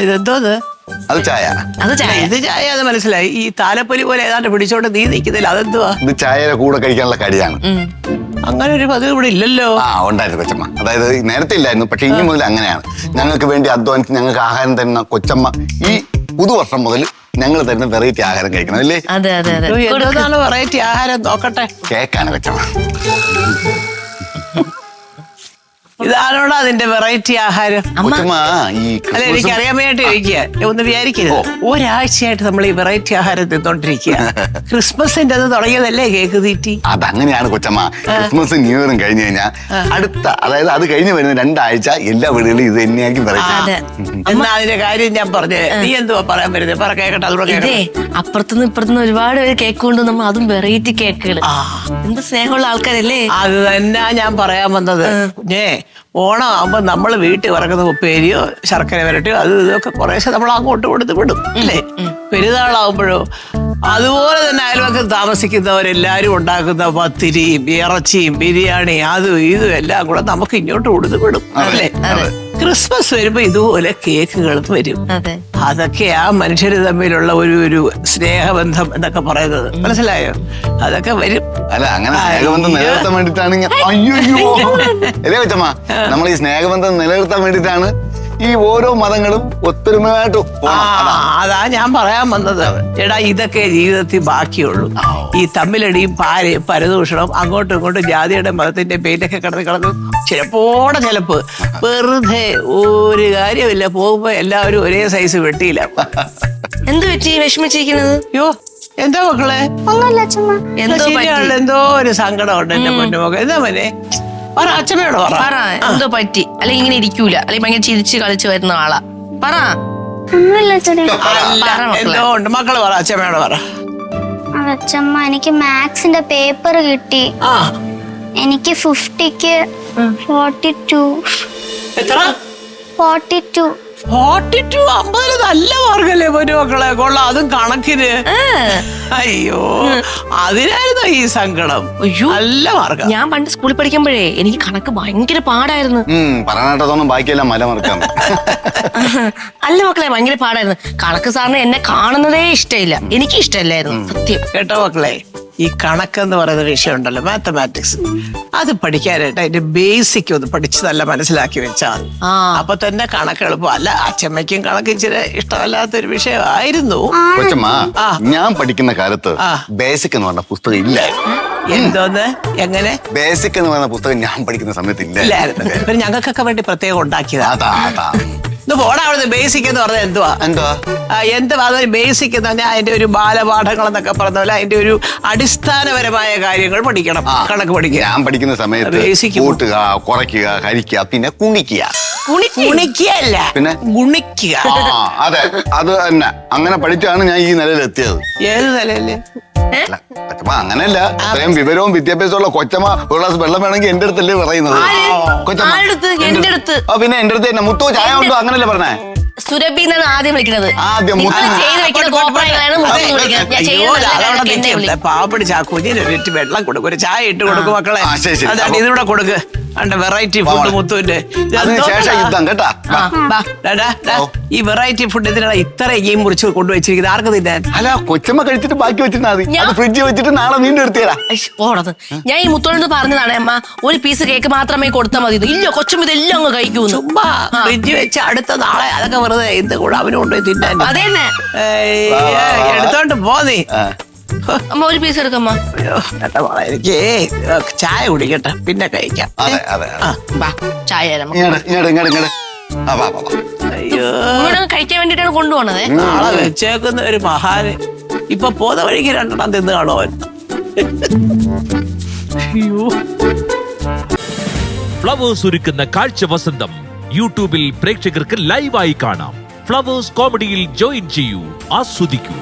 ഇതെന്തോന്ന്? അത് ചായ. അത് ചായ. ഇത് ചായ അത് മനസ്സിലായി. ഈ താലപ്പൊലി പോലെ ഏതാണ്ട് പിടിച്ചോണ്ട് നീ നിൽക്കുന്നില്ല, അതെന്തുവാ? ഇത് ചായയുടെ കൂടെ കഴിക്കാനുള്ള കടിയാണ്. അങ്ങനെ ഒരു പതിവ് ഇവിടെ ഇല്ലല്ലോ. ഉണ്ടായിരുന്നു കൊച്ചമ്മ. അതായത് നേരത്തെ ഇല്ലായിരുന്നു, പക്ഷെ ഇനി മുതൽ അങ്ങനെയാണ്. ഞങ്ങൾക്ക് വേണ്ടി അധ്വാനിച്ച് ഞങ്ങൾക്ക് ആഹാരം തരുന്ന കൊച്ചമ്മ ഈ പുതുവർഷം മുതൽ ഞങ്ങൾ തരുന്ന വെറൈറ്റി ആഹാരം കഴിക്കണം അല്ലേ? അതെ അതെ അതെ. എന്താണ് വെറൈറ്റി ആഹാരം? നോക്കട്ടെ. കേക്കാണ് കൊച്ചമ്മ. ഇതാണോടാ അതിന്റെ വെറൈറ്റി ആഹാരം? കൊച്ചമ്മ ഈ അല്ല, എനിക്ക് അറിയാൻ വേണ്ടി ചോദിക്കുക, ഒന്ന് വിചാരിക്കരുത്. ഒരാഴ്ചയായിട്ട് നമ്മൾ ഈ വെറൈറ്റി ആഹാരം തിന്നോണ്ടിരിക്കുക. ക്രിസ്മസിന്റെ അത് തുടങ്ങിയതല്ലേ കേക്ക് തീറ്റി? അതങ്ങനെയാണ് കൊച്ചമ്മ. ക്രിസ്മസ് ന്യൂ ഇയറും കഴിഞ്ഞു കഴിഞ്ഞാൽ അടുത്ത, അതായത് അത് കഴിഞ്ഞ് വരുന്ന 2 ആഴ്ച എല്ലാ വീടുകളിലും ഇത് തന്നെയാക്കി വെറൈറ്റി. എന്നാ അതിന്റെ കാര്യം ഞാൻ പറഞ്ഞേ. നീ എന്തുവാ പറയാൻ വരുന്നത്? പറ, കേക്കട്ടെ. ഇതേ അപ്പുറത്തുനിന്ന് ഇപ്പുറത്തുനിന്ന് ഒരുപാട് പേര് കേക്ക് കൊണ്ട് നമ്മൾ അതും വെറൈറ്റി കേക്കുകൾ. എന്ത് സ്നേഹമുള്ള ആൾക്കാരല്ലേ. അത് തന്നെ ഞാൻ പറയാൻ വന്നത്. ഓണം ആകുമ്പോ നമ്മൾ വീട്ടിൽ വറക്കുന്ന ഉപ്പേരിയോ ശർക്കര വരട്ടിയോ അത് ഇതൊക്കെ കുറേശ്ശെ നമ്മൾ അങ്ങോട്ട് കൊടുത്ത് വിടും അല്ലേ? പെരുന്നാളാവുമ്പോഴോ അതുപോലെ തന്നെ അയൽവക്കം താമസിക്കുന്നവരെല്ലാരും ഉണ്ടാക്കുന്ന പത്തിരിയും ഇറച്ചിയും ബിരിയാണി അതും ഇതും എല്ലാം കൂടെ നമുക്ക് ഇങ്ങോട്ട് കൊടുത്ത് വിടും അല്ലേ? ക്രിസ്മസ് വരുമ്പോ ഇതുപോലെ കേക്കുകളും വരും. അതൊക്കെയാ മനുഷ്യര് തമ്മിലുള്ള ഒരു സ്നേഹബന്ധം എന്നൊക്കെ പറയുന്നത്. മനസ്സിലായോ? അതൊക്കെ വരും. അല്ല, അങ്ങനെ സ്നേഹബന്ധം നിലനിർത്താൻ വേണ്ടിട്ടാണ് അല്ലേ കൊച്ചമ്മ? നമ്മൾ ഈ സ്നേഹബന്ധം നിലനിർത്താൻ വേണ്ടിട്ടാണ് ഈ ഓരോ മതങ്ങളും ഒത്തൊരുമയായിട്ട്. അതാ ഞാൻ പറയാൻ വന്നത്. എടാ, ഇതൊക്കെ ജീവിതത്തിൽ ബാക്കിയുള്ളൂ. ഈ തമ്മിലടിയും പരദൂഷണം, അങ്ങോട്ടും ഇങ്ങോട്ടും ജാതിയുടെ മതത്തിന്റെ പേരിലൊക്കെ കിടന്ന് ചിലപ്പ് വെറുതെ ഒരു കാര്യമില്ല. പോകുമ്പോ എല്ലാവരും ഒരേ സൈസ് വെട്ടിയില്ല. എന്ത് പറ്റി വിഷമിച്ചിരിക്കുന്നത്? യോ, എന്താ മക്കളെ? എന്തോ ഒരു സങ്കടം ഉണ്ട് എന്റെ പൊന്നുമൊക്കെ. എന്താ മോനെ? പറ, അച്ഛമ്മയോട് പറ. എന്തോ പറ്റി? അല്ലെങ്കിൽ ഇങ്ങനെ ഇരിക്കൂല, അല്ലെങ്കിൽ ഭയങ്കര ചിരിച്ച് കളിച്ച് വരുന്ന ആളാ. പറ. എന്തോ ഉണ്ട്. മക്കള് പറ, അച്ഛമ്മയോട് പറ. അച്ഛമ്മ, എനിക്ക് മാത്സിന്റെ പേപ്പർ കിട്ടി. എനിക്ക് 50ക്ക് 42. എത്ര? 42. 42. 50 നല്ല മാർഗല്ലേ പൊന്നു മക്കളെ? കൊള്ളാം. അതും കണക്കിന്. അയ്യോ, അതിനായിരുന്നു ഈ സങ്കടം. നല്ല മാർഗം. ഞാൻ പണ്ട് സ്കൂളിൽ പഠിക്കുമ്പോഴേ എനിക്ക് കണക്ക് ഭയങ്കര പാടായിരുന്നു. പറഞ്ഞിട്ടൊന്നും ബാക്കിയെല്ലാം മലമറക്കാം. അല്ല മക്കളെ, ഭയങ്കര പാടായിരുന്നു കണക്ക്. സാറിന് എന്നെ കാണുന്നതേ ഇഷ്ടമില്ല, എനിക്ക് ഇഷ്ടമല്ലായിരുന്നു സത്യം. കേട്ടോ മക്കളെ, ഈ കണക്കെന്ന് പറയുന്ന വിഷയം ഉണ്ടല്ലോ, മാത്തമാറ്റിക്സ്, അത് പഠിക്കാനായിട്ട് അതിന്റെ ബേസിക് ഒന്ന് പഠിച്ച് നല്ല മനസ്സിലാക്കി വെച്ചാൽ അപ്പൊ തന്നെ കണക്ക് എളുപ്പം. അല്ല, അച്ഛമ്മയ്ക്കും കണക്ക് ഇച്ചിരി ഇഷ്ടമല്ലാത്തൊരു വിഷയമായിരുന്നു. കൊച്ചമ്മ, ഞാൻ പഠിക്കുന്ന കാലത്ത് ബേസിക് എന്ന് പറഞ്ഞ പുസ്തകം ഇല്ലായിരുന്നു. എന്തോന്ന്? എങ്ങനെ? ബേസിക് എന്ന് പറയുന്ന പുസ്തകം ഞാൻ പഠിക്കുന്ന സമയത്ത് ഇല്ലായിരുന്നു. പിന്നെ ഞങ്ങൾക്കൊക്കെ വേണ്ടി പ്രത്യേകം ഉണ്ടാക്കിയതാ. പോടാ അവിടുന്ന്. ബേസിക് എന്ന് പറഞ്ഞാൽ എന്തുവാ? അതൊരു ബേസിക് എന്ന് പറഞ്ഞാൽ അതിന്റെ ഒരു ബാലപാഠങ്ങൾ എന്നൊക്കെ പറഞ്ഞ പോലെ അതിന്റെ ഒരു അടിസ്ഥാനപരമായ കാര്യങ്ങൾ പഠിക്കണം. കണക്ക് പഠിക്കുക. ഞാൻ പഠിക്കുന്ന സമയത്ത് കൂട്ടുക, കുറയ്ക്കുക, ഹരിക്കുക, പിന്നെ കുണിക്കുക. കുണിക്കുകയല്ല, പിന്നെ ഗുണിക്കുക. അതെ, അത് തന്നെ. അങ്ങനെ പഠിച്ചാണ് ഞാൻ ഈ നിലയിലെത്തിയത്. ഏത് നിലയില്? അങ്ങനെയല്ല, ഇത്രയും വിവരവും വിദ്യാഭ്യാസമുള്ള കൊച്ചമ്മ ഒരു ഗ്ലാസ് വെള്ളം വേണമെങ്കിൽ എന്റെ അടുത്തല്ലേ പറയുന്നത്? പിന്നെ എന്റെ അടുത്ത് തന്നെ മുത്തു ചായ ഉണ്ടോ അങ്ങനല്ലേ പറഞ്ഞേ? സുരഭി എന്നാണ് ആദ്യം വിളിക്കുന്നത്. പാവപ്പടി ചാക്കുഞ്ഞിന് വെള്ളം കൊടുക്കും, ഒരു ചായ ഇട്ട് കൊടുക്കും മക്കളെ. അതാണ് ഇതിവിടെ കൊടുക്ക്. വെറൈറ്റി ഫുഡ് മുത്തുവിന്റെ. ഈ വെറൈറ്റി ഫുഡ് ഇതിനാ ഇത്ര ഈ മുറിച്ച് കൊണ്ടുവച്ചിരിക്കുന്നത്? ആർക്ക് തിന്നാൻ? അല്ല, കൊച്ചമ്മ കഴിച്ചിട്ട് ബാക്കി വെച്ചിരുന്നാ മതി. ഫ്രിഡ്ജിൽ വെച്ചിട്ട് നാളെ വീണ്ടും എടുത്തേരാ. ഓടത് ഞാൻ ഈ മുത്തോട് പറഞ്ഞതാണ്, അമ്മ ഒരു പീസ് കേക്ക് മാത്രമേ കൊടുത്താൽ മതി. ഇല്ല, കൊച്ചമ്മ ഇതെല്ലാം അങ്ങ് കഴിക്കൂ. ചുമ്മാ ഫ്രിഡ്ജ് വെച്ച് അടുത്ത നാളെ അതൊക്കെ വെറുതെ ഇത് കൂടെ അവന് കൊണ്ടുപോയി തിന്നാൻ. അതന്നെ, എടുത്തോണ്ട് പോന്നീ. അമ്മ ഒരു പീസ് എടുക്കമ്മ. എനിക്ക് ചായ കുടിക്കട്ടെ, പിന്നെ കഴിക്കാം. ചായ കഴിക്കാൻ വേണ്ടിട്ടാണ് കൊണ്ടുപോണത്. നാളെ വെച്ചേക്കുന്ന ഒരു മഹാന് ഇപ്പൊ പോന്ന വഴിക്ക് 2 തിന്ന് കാണോ അവൻ. ഫ്ലവേഴ്സ് ഒരുക്കുന്ന കാഴ്ച വസന്തം യൂട്യൂബിൽ പ്രേക്ഷകർക്ക് ലൈവായി കാണാം. ഫ്ലവേഴ്സ് കോമഡിയിൽ ജോയിൻ ചെയ്യൂ, ആസ്വദിക്കൂ.